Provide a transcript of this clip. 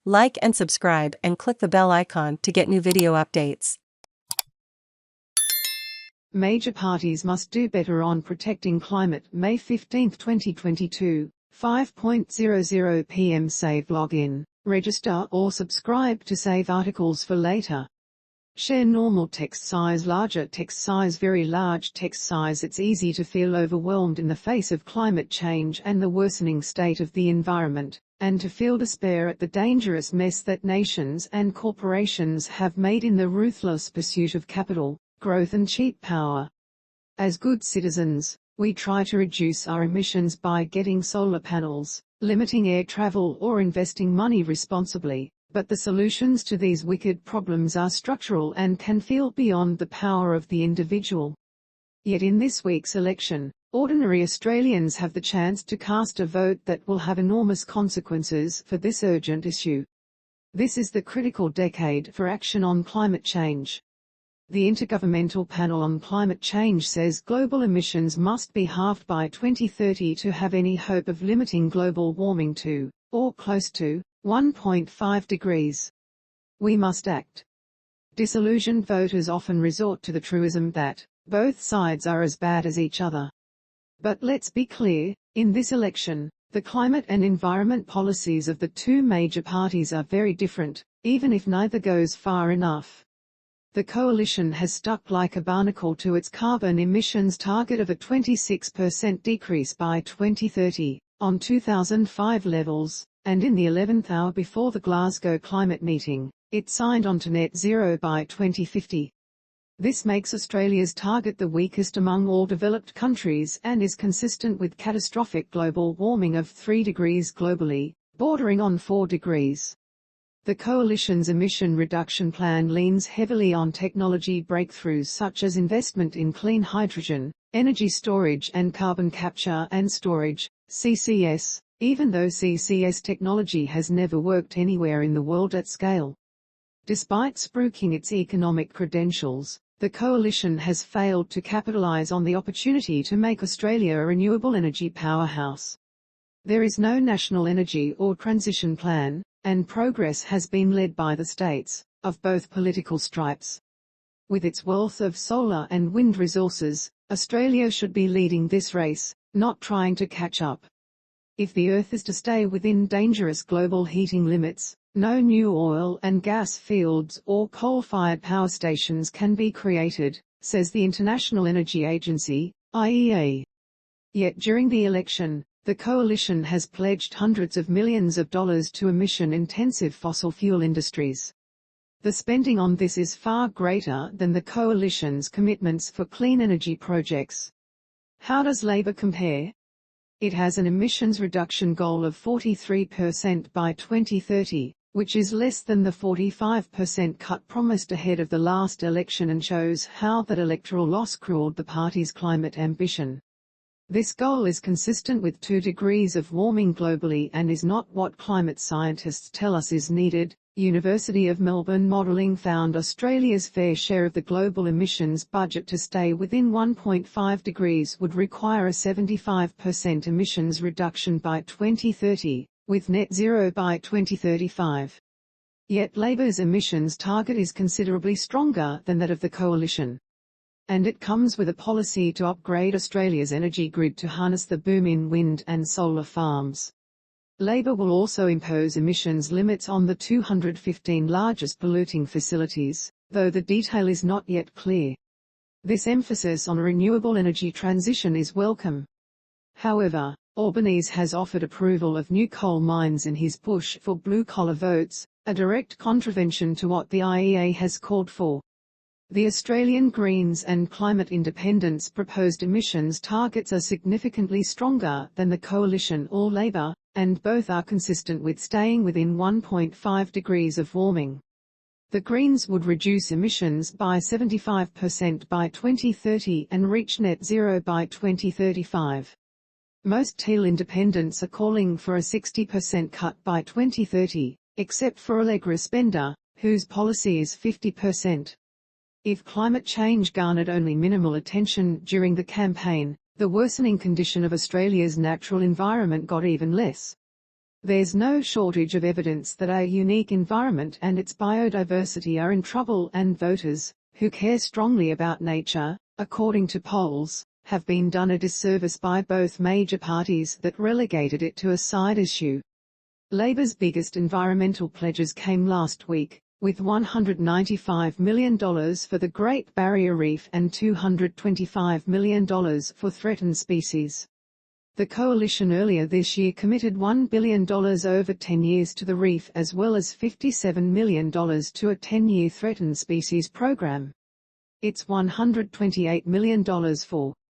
Like and subscribe and click the bell icon to get new video updates. Major parties must do better on protecting climate. May 15, 2022, 5:00 p.m. Save login, register or subscribe to save articles for later. Share normal text size, larger text size, very large text size. It's easy to feel overwhelmed in the face of climate change and the worsening state of the environment, and to feel despair at the dangerous mess that nations and corporations have made in the ruthless pursuit of capital, growth and cheap power. As good citizens, we try to reduce our emissions by getting solar panels, limiting air travel or investing money responsibly, but the solutions to these wicked problems are structural and can feel beyond the power of the individual. Yet in this week's election, ordinary Australians have the chance to cast a vote that will have enormous consequences for this urgent issue. This is the critical decade for action on climate change. The Intergovernmental Panel on Climate Change says global emissions must be halved by 2030 to have any hope of limiting global warming to, or close to, 1.5 degrees. We must act. Disillusioned voters often resort to the truism that both sides are as bad as each other. But let's be clear, in this election, the climate and environment policies of the two major parties are very different, even if neither goes far enough. The coalition has stuck like a barnacle to its carbon emissions target of a 26% decrease by 2030, on 2005 levels, and in the 11th hour before the Glasgow climate meeting, it signed on to net zero by 2050. This makes Australia's target the weakest among all developed countries and is consistent with catastrophic global warming of 3 degrees globally, bordering on 4 degrees. The coalition's emission reduction plan leans heavily on technology breakthroughs such as investment in clean hydrogen, energy storage and carbon capture and storage, CCS, even though CCS technology has never worked anywhere in the world at scale. Despite spruiking its economic credentials, the coalition has failed to capitalise on the opportunity to make Australia a renewable energy powerhouse. There is no national energy or transition plan, and progress has been led by the states, of both political stripes. With its wealth of solar and wind resources, Australia should be leading this race, not trying to catch up. If the Earth is to stay within dangerous global heating limits, no new oil and gas fields or coal-fired power stations can be created, says the International Energy Agency, IEA. Yet during the election, the coalition has pledged hundreds of millions of dollars to emission-intensive fossil fuel industries. The spending on this is far greater than the coalition's commitments for clean energy projects. How does Labor compare? It has an emissions reduction goal of 43% by 2030, which is less than the 45% cut promised ahead of the last election and shows how that electoral loss crippled the party's climate ambition. This goal is consistent with 2 degrees of warming globally and is not what climate scientists tell us is needed. University of Melbourne modelling found Australia's fair share of the global emissions budget to stay within 1.5 degrees would require a 75% emissions reduction by 2030, with net zero by 2035. Yet Labor's emissions target is considerably stronger than that of the coalition. And it comes with a policy to upgrade Australia's energy grid to harness the boom in wind and solar farms. Labor will also impose emissions limits on the 215 largest polluting facilities, though the detail is not yet clear. This emphasis on renewable energy transition is welcome. However, Albanese has offered approval of new coal mines in his push for blue-collar votes, a direct contravention to what the IEA has called for. The Australian Greens and Climate Independent's proposed emissions targets are significantly stronger than the coalition or Labor, and both are consistent with staying within 1.5 degrees of warming. The Greens would reduce emissions by 75% by 2030 and reach net zero by 2035. Most Teal independents are calling for a 60% cut by 2030, except for Allegra Spender, whose policy is 50%. If climate change garnered only minimal attention during the campaign, the worsening condition of Australia's natural environment got even less. There's no shortage of evidence that our unique environment and its biodiversity are in trouble, and voters, who care strongly about nature, according to polls, have been done a disservice by both major parties that relegated it to a side issue. Labour's biggest environmental pledges came last week, with $195 million for the Great Barrier Reef and $225 million for threatened species. The coalition earlier this year committed $1 billion over 10 years to the reef, as well as $57 million to a 10-year threatened species program. It's $128 million for